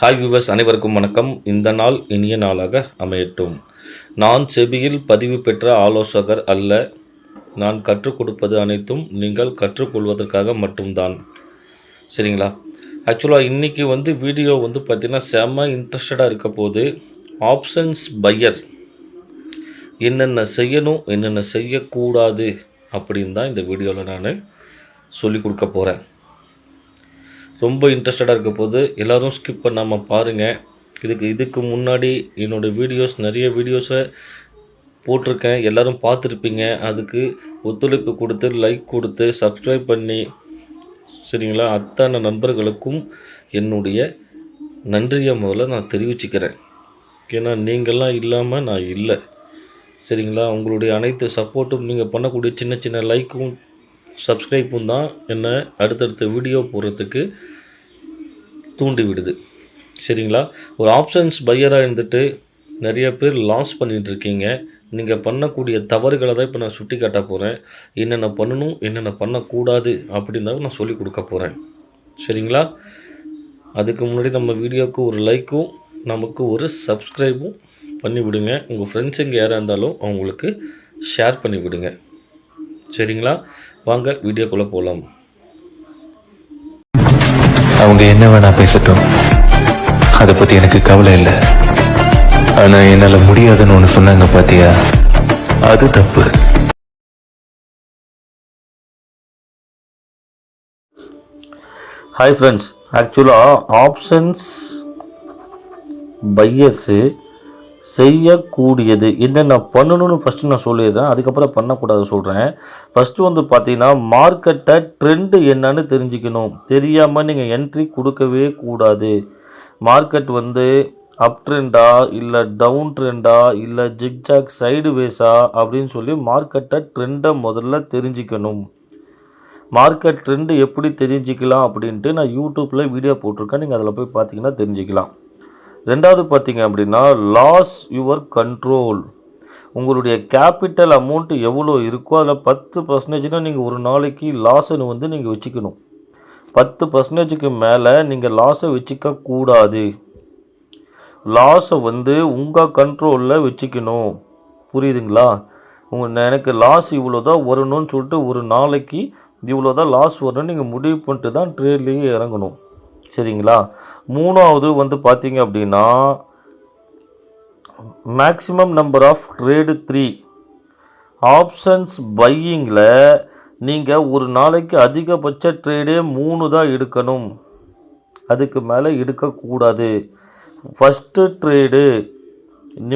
Hi viewers, அனைவருக்கும் வணக்கம். இந்த நாள் இனிய நாளாக அமையட்டும். நான் செபியில் பதிவு பெற்ற ஆலோசகர் அல்ல. நான் கற்றுக் கொடுப்பது அனைத்தும் நீங்கள் கற்றுக்கொள்வதற்காக மட்டும்தான். சரிங்களா? ஆக்சுவலாக இன்றைக்கி வீடியோ பார்த்திங்கன்னா செம்ம இன்ட்ரெஸ்டடாக இருக்க போது. ஆப்ஷன்ஸ் பையர் என்னென்ன செய்யணும், என்னென்ன செய்யக்கூடாது அப்படின்னு தான் இந்த வீடியோவில் நான் சொல்லிக் கொடுக்க போகிறேன். ரொம்ப இன்ட்ரெஸ்டடாக இருக்க போது எல்லோரும் ஸ்கிப் பண்ணாமல் பாருங்கள். இதுக்கு முன்னாடி என்னோடய நிறைய வீடியோஸை போட்டிருக்கேன், எல்லோரும் பார்த்துருப்பீங்க. அதுக்கு ஒத்துழைப்பு கொடுத்து, லைக் கொடுத்து, சப்ஸ்கிரைப் பண்ணி, சரிங்களா, அத்தனை நண்பர்களுக்கும் என்னுடைய நன்றியை முதல்ல நான் தெரிவிச்சுக்கிறேன். ஏன்னா நீங்கள்லாம் இல்லாமல் நான் இல்லை. சரிங்களா? உங்களுடைய அனைத்து சப்போர்ட்டும், நீங்கள் பண்ணக்கூடிய சின்ன சின்ன லைக்கும் சப்ஸ்கிரைப்பும் தான் என்னை அடுத்தடுத்த வீடியோ போடுறதுக்கு தூண்டி விடுது. சரிங்களா? ஒரு ஆப்ஷன்ஸ் பையராக இருந்துட்டு நிறைய பேர் லாஸ் பண்ணிகிட்ருக்கீங்க. நீங்கள் பண்ணக்கூடிய தவறுகளை தான் இப்போ நான் சுட்டி காட்ட போகிறேன். என்னென்ன பண்ணணும், என்னென்ன பண்ணக்கூடாது அப்படின்றத நான் சொல்லிக் கொடுக்க போகிறேன். சரிங்களா? அதுக்கு முன்னாடி நம்ம வீடியோவுக்கு ஒரு லைக்கும் நமக்கு ஒரு சப்ஸ்கிரைபும் பண்ணி விடுங்க. உங்கள் ஃப்ரெண்ட்ஸ் இங்கே யாராக இருந்தாலும் அவங்களுக்கு ஷேர் பண்ணி விடுங்க. சரிங்களா? வாங்க வீடியோக்குள்ளே போகலாம். அவங்க என்ன வேணா பேசட்டும், அதை பற்றி எனக்கு கவலை இல்லை. ஆனால் என்னால் முடியாதுன்னு ஒன்று சொன்னாங்க பார்த்தியா, அது தப்பு. ஹாய் ஃப்ரெண்ட்ஸ், ஆக்சுவலாக ஆப்ஷன்ஸ் பையர்ஸு செய்யக்கூடியது என்னென்ன பண்ணணும்னு ஃபஸ்ட்டு நான் சொல்லிடுறேன். அதுக்கப்புறம் பண்ணக்கூடாது சொல்கிறேன். ஃபஸ்ட்டு பார்த்தீங்கன்னா மார்க்கெட்டை ட்ரெண்டு என்னன்னு தெரிஞ்சுக்கணும். தெரியாமல் நீங்கள் என்ட்ரி கொடுக்கவே கூடாது. மார்க்கெட் அப் ட்ரெண்டா இல்லை டவுன் ட்ரெண்டா இல்லை ஜிக்ஜாக் சைடு வேஸா அப்படின்னு சொல்லி மார்க்கெட்டை ட்ரெண்டை முதல்ல தெரிஞ்சுக்கணும். மார்க்கெட் ட்ரெண்டு எப்படி தெரிஞ்சிக்கலாம் அப்படின்ட்டு நான் யூடியூப்பில் வீடியோ போட்டிருக்கேன். நீங்கள் அதில் போய் பார்த்தீங்கன்னா தெரிஞ்சுக்கலாம். ரெண்டாவது பார்த்தீங்க அப்படின்னா லாஸ் யுவர் கண்ட்ரோல். உங்களுடைய கேபிட்டல் அமௌண்ட்டு எவ்வளோ இருக்கோ அதில் 10% நீங்கள் ஒரு நாளைக்கு லாஸுன்னு நீங்கள் வச்சுக்கணும். 10%க்கு மேலே நீங்கள் லாஸை வச்சுக்க கூடாது. லாஸை உங்கள் கண்ட்ரோலில் வச்சுக்கணும். புரியுதுங்களா? எனக்கு லாஸ் இவ்வளோ தான் வரணும்னு சொல்லிட்டு ஒரு நாளைக்கு இவ்வளோ தான் லாஸ் வரணும்னு நீங்கள் முடிவு பண்ணிட்டு தான் ட்ரேட்லேயே இறங்கணும். சரிங்களா? மூணாவது பார்த்தீங்க அப்படின்னா maximum number of trade 3. Options பையிங்கில் நீங்கள் ஒரு நாளைக்கு அதிகபட்ச ட்ரேடே 3 தான் எடுக்கணும். அதுக்கு மேலே எடுக்கக்கூடாது. ஃபஸ்ட்டு ட்ரேடு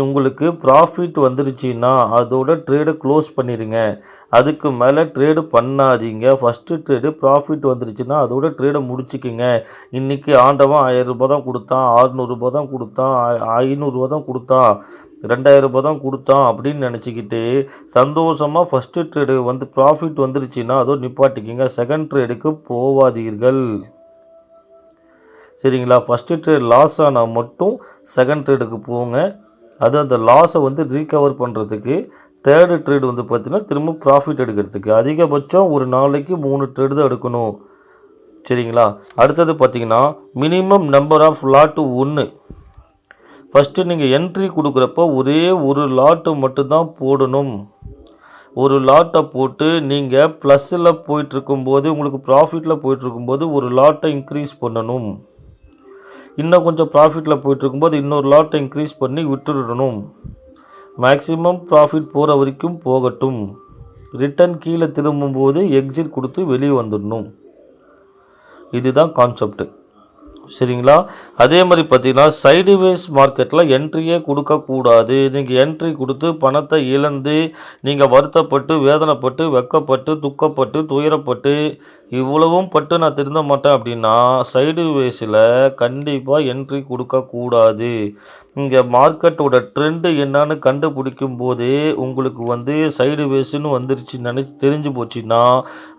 உங்களுக்கு ப்ராஃபிட் வந்துருச்சுன்னா அதோட ட்ரேடை க்ளோஸ் பண்ணிடுங்க. அதுக்கு மேலே ட்ரேடு பண்ணாதீங்க. ஃபஸ்ட்டு ட்ரேடு ப்ராஃபிட் வந்துருச்சுன்னா அதோட ட்ரேடை முடிச்சுக்கிங்க. இன்றைக்கி ஆண்டவன் 1000 ரூபா தான் கொடுத்தான், 600 ரூபா தான் கொடுத்தான், 500 ரூபா தான் கொடுத்தான், 2000 ரூபா தான் கொடுத்தான் அப்படின்னு நினச்சிக்கிட்டு சந்தோஷமாக ஃபஸ்ட்டு ட்ரேடு ப்ராஃபிட் வந்துருச்சுன்னா அதோடு நிப்பாட்டிக்கிங்க. செகண்ட் ட்ரேடுக்கு போவாதீர்கள். சரிங்களா? ஃபஸ்ட்டு ட்ரேட் லாஸ் ஆனால் மட்டும் செகண்ட் ட்ரேடுக்கு போங்க. அது அந்த லாஸை ரீகவர் பண்ணுறதுக்கு. தேர்டு ட்ரேடு பார்த்திங்கன்னா திரும்ப ப்ராஃபிட் எடுக்கிறதுக்கு. அதிகபட்சம் ஒரு நாளைக்கு 3 ட்ரேடு தான் எடுக்கணும். சரிங்களா? அடுத்தது பார்த்திங்கன்னா minimum number of lot 1. First நீங்கள் என்ட்ரி கொடுக்குறப்போ ஒரே ஒரு லாட்டு மட்டும்தான் போடணும். ஒரு லாட்டை போட்டு நீங்கள் ப்ளஸ்ஸில் போயிட்டுருக்கும்போது, உங்களுக்கு ப்ராஃபிட்டில் போயிட்டுருக்கும்போது ஒரு லாட்டை இன்க்ரீஸ் பண்ணணும். இன்னும் கொஞ்சம் ப்ராஃபிட்டில் போயிட்டுருக்கும்போது இன்னொரு லாட்டை இன்க்ரீஸ் பண்ணி விட்டுடணும். மேக்ஸிமம் ப்ராஃபிட் போகிற வரைக்கும் போகட்டும். ரிட்டன் கீழே திரும்பும்போது எக்ஸிட் கொடுத்து வெளியே வந்துடணும். இதுதான் கான்செப்ட். சரிங்களா? அதே மாதிரி பார்த்தீங்கன்னா சைடுவேஸ் மார்க்கெட்டில் என்ட்ரியே கொடுக்கக்கூடாது. நீங்கள் என்ட்ரி கொடுத்து பணத்தை இழந்து நீங்கள் வருத்தப்பட்டு, வேதனைப்பட்டு, வெக்கப்பட்டு, துக்கப்பட்டு, துயரப்பட்டு இவ்வளவும் பட்டு நான் திருந்த மாட்டேன் அப்படின்னா சைடுவேஸில் கண்டிப்பாக என்ட்ரி கொடுக்கக்கூடாது. இங்கே மார்க்கெட்டோட ட்ரெண்டு என்னான்னு கண்டுபிடிக்கும் போதே உங்களுக்கு சைடுவேஸ்ன்னு வந்துருச்சு தெரிஞ்சு போச்சுன்னா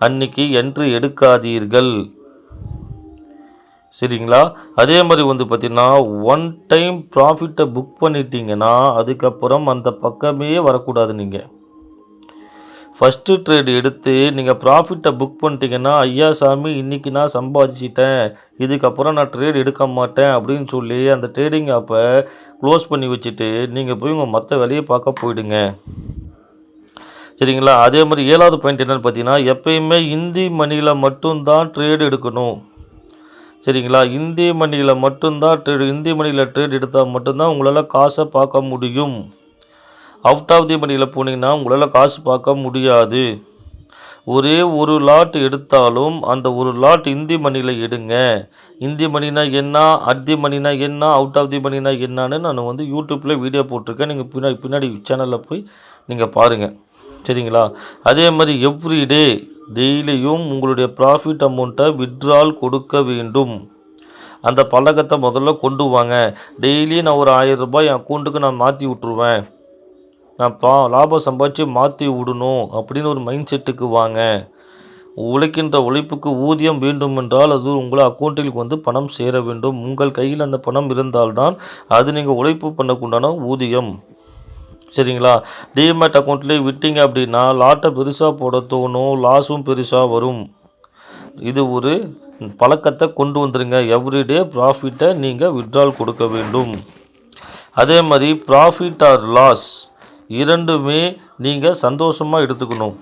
அன்றைக்கி என்ட்ரி எடுக்காதீர்கள். சரிங்களா? அதே மாதிரி பார்த்திங்கன்னா ஒன் டைம் ப்ராஃபிட்டை புக் பண்ணிட்டீங்கன்னா அதுக்கப்புறம் அந்த பக்கமே வரக்கூடாது. நீங்கள் ஃபஸ்ட்டு ட்ரேடு எடுத்து நீங்கள் ப்ராஃபிட்டை புக் பண்ணிட்டீங்கன்னா, ஐயா சாமி இன்றைக்கி நான் சம்பாதிச்சிட்டேன், இதுக்கப்புறம் நான் ட்ரேட் எடுக்க மாட்டேன் அப்படின்னு சொல்லி அந்த ட்ரேடிங் ஆப்பை க்ளோஸ் பண்ணி வச்சுட்டு நீங்கள் போய் உங்கள் மற்ற வேலையை பார்க்க போயிடுங்க. சரிங்களா? அதே மாதிரி 7வது பாயிண்ட் என்னென்னு பார்த்தீங்கன்னா, எப்பயுமே இந்தி மணியில் மட்டும்தான் ட்ரேடு எடுக்கணும். சரிங்களா? இந்தி மணியில் மட்டும்தான் இந்தி மணியில் ட்ரேட் எடுத்தால் மட்டும்தான் உங்களால் காசை பார்க்க முடியும். அவுட் ஆஃப் தி மணியில் போனீங்கன்னா உங்களால் காசு பார்க்க முடியாது. ஒரே ஒரு லாட் எடுத்தாலும் அந்த ஒரு லாட் இந்தி மணியில் எடுங்க. இந்தி மணினா என்ன, அர்தி மணினா என்ன, அவுட் ஆஃப் தி மணினா என்னன்னு நான் வந்து யூடியூப்பில் வீடியோ போட்டிருக்கேன். நீங்கள் பின்னாடி சேனலில் போய் நீங்கள் பாருங்கள். சரிங்களா? அதே மாதிரி எவ்ரிடே டெய்லியும் உங்களுடைய ப்ராஃபிட் அமௌண்ட்டை வித்ட்ரால் கொடுக்க வேண்டும். அந்த பழக்கத்தை முதல்ல கொண்டு வாங்க. டெய்லி நான் ஒரு 1000 ரூபாய் என் அக்கௌண்ட்டுக்கு நான் மாற்றி விட்ருவேன், நான் லாபம் சம்பாதிச்சு மாற்றி விடணும் அப்படின்னு ஒரு மைண்ட் செட்டுக்கு வாங்க. உழைக்கின்ற உழைப்புக்கு ஊதியம் வேண்டும் என்றால் அது உங்கள் அக்கௌண்ட்டில் வந்து பணம் சேர வேண்டும். உங்கள் கையில் அந்த பணம் இருந்தால்தான் அது நீங்கள் உழைப்பு பண்ணக்குண்டான ஊதியம். சரிங்களா? டிமேட் அக்கௌண்ட்லேயே விட்டீங்க அப்படின்னா லாட்டை பெருசாக போட தோணும், லாஸும் பெருசாக வரும். இது ஒரு பழக்கத்தை கொண்டு வந்துடுங்க. எவ்ரிடே ப்ராஃபிட்டை நீங்கள் வித்ட்ரால் கொடுக்க வேண்டும். அதே மாதிரி ப்ராஃபிட் ஆர் லாஸ் இரண்டுமே நீங்கள் சந்தோஷமாக எடுத்துக்கணும்.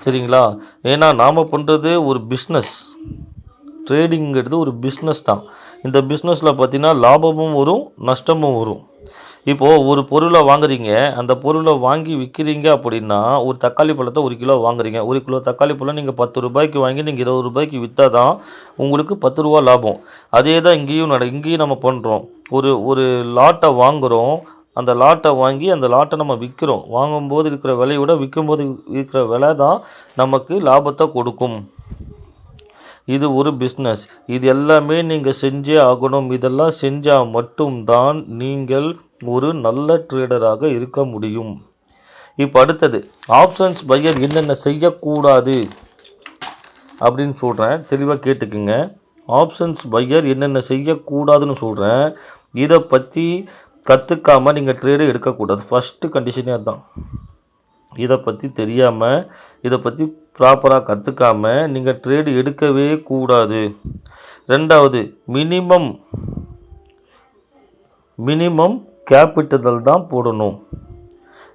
சரிங்களா? ஏன்னா நாம் பண்ணுறது ஒரு பிஸ்னஸ். ட்ரேடிங்கிறது ஒரு பிஸ்னஸ் தான். இந்த பிஸ்னஸில் பார்த்திங்கன்னா லாபமும் வரும், நஷ்டமும் வரும். இப்போது ஒரு பொருளை வாங்குறீங்க, அந்த பொருளை வாங்கி விற்கிறீங்க அப்படின்னா ஒரு தக்காளி பழத்தை 1 கிலோ வாங்குறீங்க. 1 கிலோ தக்காளி பழம் நீங்கள் 10 ரூபாய்க்கு வாங்கி நீங்கள் 20 ரூபாய்க்கு விற்றா தான் உங்களுக்கு 10 ரூபா லாபம். அதே தான் இங்கேயும் நம்ம பண்ணுறோம். ஒரு லாட்டை வாங்குகிறோம், அந்த லாட்டை வாங்கி அந்த லாட்டை நம்ம விற்கிறோம். வாங்கும்போது இருக்கிற விலையோட விற்கும்போது இருக்கிற விலை தான் நமக்கு லாபத்தை கொடுக்கும். இது ஒரு பிஸ்னஸ். இது எல்லாமே நீங்கள் செஞ்சே ஆகணும். இதெல்லாம் செஞ்சால் மட்டும்தான் நீங்கள் ஒரு நல்ல ட்ரேடராக இருக்க முடியும். இப்போ அடுத்தது ஆப்ஷன்ஸ் பையர் என்னென்ன செய்யக்கூடாது அப்படின்னு சொல்கிறேன், தெளிவாக கேட்டுக்குங்க. ஆப்ஷன்ஸ் பையர் என்னென்ன செய்யக்கூடாதுன்னு சொல்கிறேன். இதை பற்றி கற்றுக்காமல் நீங்கள் ட்ரேடு எடுக்கக்கூடாது. ஃபஸ்ட்டு கண்டிஷனே அதுதான். இதை பற்றி தெரியாமல், இதை பற்றி ப்ராப்பராக கற்றுக்காமல் நீங்கள் ட்ரேடு எடுக்கவே கூடாது. 2வது மினிமம் கேபிட்டல் தான் போடணும்.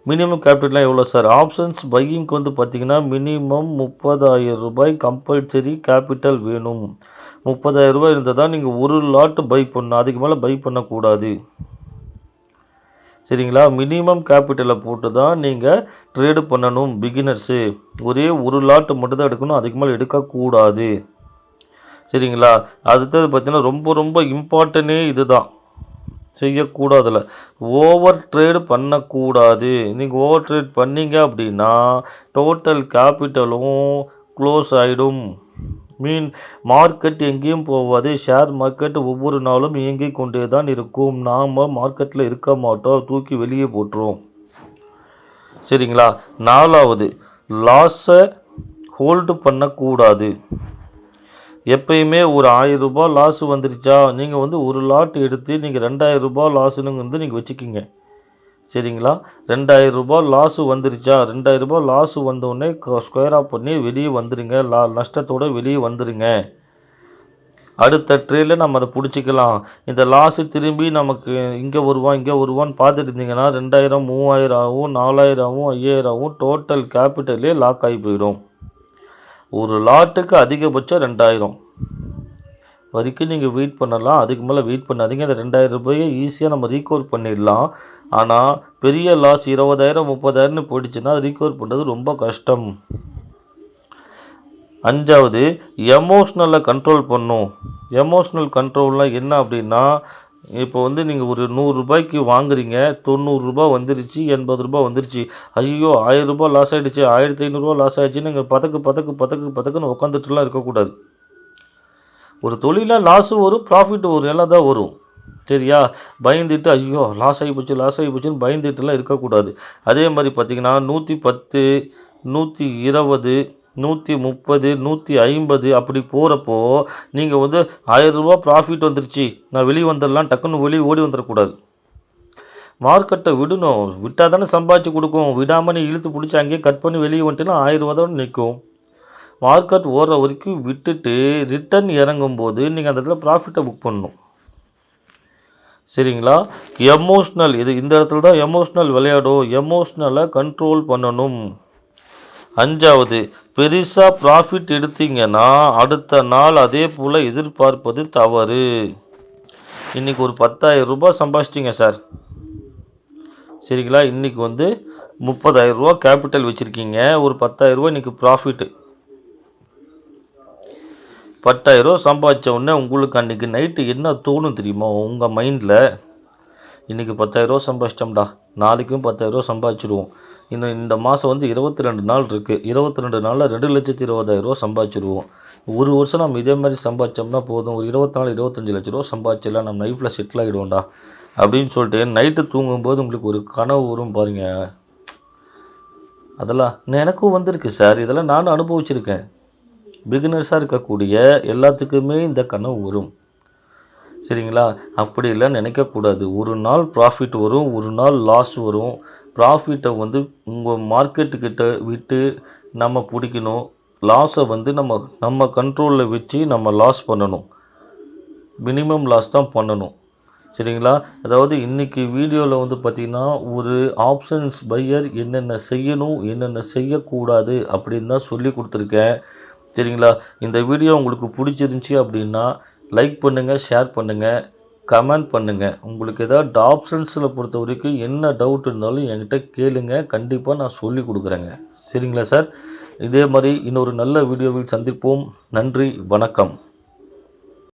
மினிமம் கேபிட்டல்லாம் எவ்வளோ சார்? ஆப்ஷன்ஸ் பையிங்க்கு வந்து பார்த்திங்கன்னா மினிமம் 30,000 ரூபாய் கம்பல்சரி கேபிட்டல் வேணும். 30,000 ரூபாய் இருந்தால் தான் நீங்கள் ஒரு லாட்டு பை பண்ணணும், அதுக்கு மேலே பை பண்ணக்கூடாது. சரிங்களா? மினிமம் கேபிட்டலை போட்டு தான் நீங்கள் ட்ரேடு பண்ணணும். பிகினர்ஸு ஒரே ஒரு லாட்டு மட்டும் தான் எடுக்கணும், அதுக்கு மேலே எடுக்கக்கூடாது. சரிங்களா? அடுத்தது பார்த்திங்கன்னா ரொம்ப இம்பார்ட்டனே இது தான், செய்யக்கூடாதுல ஓவர் ட்ரேடு பண்ணக்கூடாது. நீங்கள் ஓவர் ட்ரேட் பண்ணீங்க அப்படின்னா டோட்டல் கேபிட்டலும் க்ளோஸ் ஆகிடும். மார்க்கெட் எங்கேயும் போகாது. ஷேர் மார்க்கெட் ஒவ்வொரு நாளும் இயங்கிக் கொண்டே தான் இருக்கும். நாம் மார்க்கெட்டில் இருக்க மாட்டோம், தூக்கி வெளியே போட்டுருவோம். சரிங்களா? 4வது லாஸை ஹோல்டு பண்ணக்கூடாது. எப்பயுமே ஒரு 1000 ரூபாய் லாஸ் வந்துருச்சா நீங்கள் வந்து ஒரு லாட் எடுத்து நீங்கள் 2000 ரூபாய் லாஸுன்னு வந்து நீங்கள் வச்சுக்கிங்க. சரிங்களா? 2000 ரூபாய் லாஸு வந்துருச்சா, 2000 ரூபாய் லாஸு வந்தோடனே ஸ்கொயர் ஆஃப் பண்ணி வெளியே வந்துடுங்க. நஷ்டத்தோடு வெளியே வந்துடுங்க. அடுத்த ட்ரேடில் நம்ம அதை பிடிச்சிக்கலாம். இந்த லாஸு திரும்பி நமக்கு இங்கே வருவான்னு பார்த்துட்டு இருந்தீங்கன்னா 2000 3000 ஆகும், 4000 ஆகும், 5000 ஆகும். டோட்டல் கேபிட்டலே லாக் ஆகி போயிடும். ஒரு லாட்டுக்கு அதிகபட்சம் 2000 வரைக்கும் நீங்கள் வெயிட் பண்ணலாம். அதுக்கு மேலே வெயிட் பண்ணாதீங்க. அந்த 2000 ரூபாயை ஈஸியாக நம்ம ரீகவர் பண்ணிடலாம். ஆனால் பெரிய லாஸ் 20,000 30,000ன்னு போயிடுச்சுன்னா அது ரீகவர் பண்ணுறது ரொம்ப கஷ்டம். 5வது எமோஷ்னலை கண்ட்ரோல் பண்ணும். எமோஷ்னல் கண்ட்ரோல்லாம் என்ன அப்படின்னா, இப்போ வந்து நீங்கள் ஒரு 100 ரூபாய்க்கு வாங்குறீங்க, 90 ரூபாய் வந்துருச்சு, 80 ரூபாய் வந்துருச்சு. ஐயோ 1000 ரூபாய் லாஸ் ஆகிடுச்சு, 1500 ரூபா லாஸ் ஆகிடுச்சு. நீங்கள் பதக்குன்னு உட்காந்துட்டுலாம் இருக்கக்கூடாது. ஒரு தொழிலில் லாஸு வரும், ப்ராஃபிட் வரும், எல்லாம் தான் வரும். சரியா? பயந்துட்டு ஐயோ லாஸ் ஆகி போச்சுன்னு பயந்துட்டுலாம் இருக்கக்கூடாது. அதே மாதிரி பார்த்திங்கன்னா 110 120 130 150 அப்படி போகிறப்போ நீங்கள் வந்து 1000 ரூபா ப்ராஃபிட் வந்துருச்சு, நான் வெளியே வந்துடலாம், டக்குன்னு வெளியே ஓடி வந்துடக்கூடாது. மார்க்கெட்டை விடணும். விட்டால் தானே சம்பாதிச்சு கொடுக்கும். விடாமல் நீ இழுத்து பிடிச்சி அங்கேயே கட் பண்ணி வெளியே வந்துட்டுனா 1000 ரூபாதோடு நிற்கும். மார்க்கெட் ஓடுற வரைக்கும் விட்டுட்டு ரிட்டர்ன் இறங்கும்போது நீங்கள் அந்த இடத்துல ப்ராஃபிட்டை புக் பண்ணணும். சரிங்களா? எமோஷ்னல், இது இந்த இடத்துல தான் எமோஷ்னல் விளையாடும். எமோஷ்னலை கண்ட்ரோல் பண்ணணும். 5வது, பெருசாக ப்ராஃபிட் எடுத்தீங்கன்னா அடுத்த நாள் அதே போல் எதிர்பார்ப்பது தவறு. இன்றைக்கி ஒரு 10,000 ரூபாய் சம்பாதிச்சிட்டிங்க சார். சரிங்களா? இன்றைக்கி 30,000 ரூபா கேபிட்டல் வச்சுருக்கீங்க. ஒரு 10,000 ரூபா இன்றைக்கி ப்ராஃபிட்டு. 10,000 ரூபா சம்பாதிச்ச உடனே உங்களுக்கு அன்றைக்கி நைட்டு என்ன தோணும் தெரியுமா? உங்கள் மைண்டில் இன்றைக்கி 10,000 ரூபா சம்பாதிச்சிட்டோம்டா, நாளைக்கும் 10,000 ரூபா சம்பாதிச்சிடுவோம். இன்னும் இந்த மாதம் 22 நாள் இருக்குது. 22 நாளில் 2,20,000 ரூபா சம்பாதிச்சிடுவோம். ஒரு வருஷம் நம்ம இதே மாதிரி சம்பாதிச்சோம்னா போதும், ஒரு 24 25 லட்ச ரூபா சம்பாதிச்சிடலாம், நம்ம லைஃப்பில் செட்டில் ஆகிடுவோம்டா அப்படின்னு சொல்லிட்டு நைட்டு தூங்கும்போது உங்களுக்கு ஒரு கனவு வரும் பாருங்க. அதெல்லாம் எனக்கும் வந்திருக்கு சார். இதெல்லாம் நானும் அனுபவிச்சிருக்கேன். பிகினர்ஸாக இருக்கக்கூடிய எல்லாத்துக்குமே இந்த கனவு வரும். சரிங்களா? அப்படி இல்லைன்னு நினைக்கக்கூடாது. ஒரு நாள் ப்ராஃபிட் வரும், ஒரு நாள் லாஸ் வரும். ப்ராஃபிட்டை உங்கள் மார்க்கெட்டுக்கிட்ட விட்டு நம்ம பிடிக்கணும். லாஸை நம்ம கண்ட்ரோலில் வச்சு நம்ம லாஸ் பண்ணணும். மினிமம் லாஸ் தான் பண்ணணும். சரிங்களா? அதாவது இன்றைக்கி வீடியோவில் பார்த்திங்கன்னா ஒரு ஆப்ஷன்ஸ் பையர் என்னென்ன செய்யணும் என்னென்ன செய்யக்கூடாது அப்படின்னு தான் சொல்லி கொடுத்துருக்கேன். சரிங்களா? இந்த வீடியோ உங்களுக்கு பிடிச்சிருந்துச்சி அப்படின்னா லைக் பண்ணுங்கள், ஷேர் பண்ணுங்கள், கமெண்ட் பண்ணுங்கள். உங்களுக்கு ஏதாவது ஆப்ஷன்ஸில் பொறுத்த வரைக்கும் என்ன டவுட் இருந்தாலும் என்கிட்ட கேளுங்க, கண்டிப்பாக நான் சொல்லி கொடுக்குறேங்க. சரிங்களா சார்? இதே மாதிரி இன்னொரு நல்ல வீடியோவில் சந்திப்போம். நன்றி, வணக்கம்.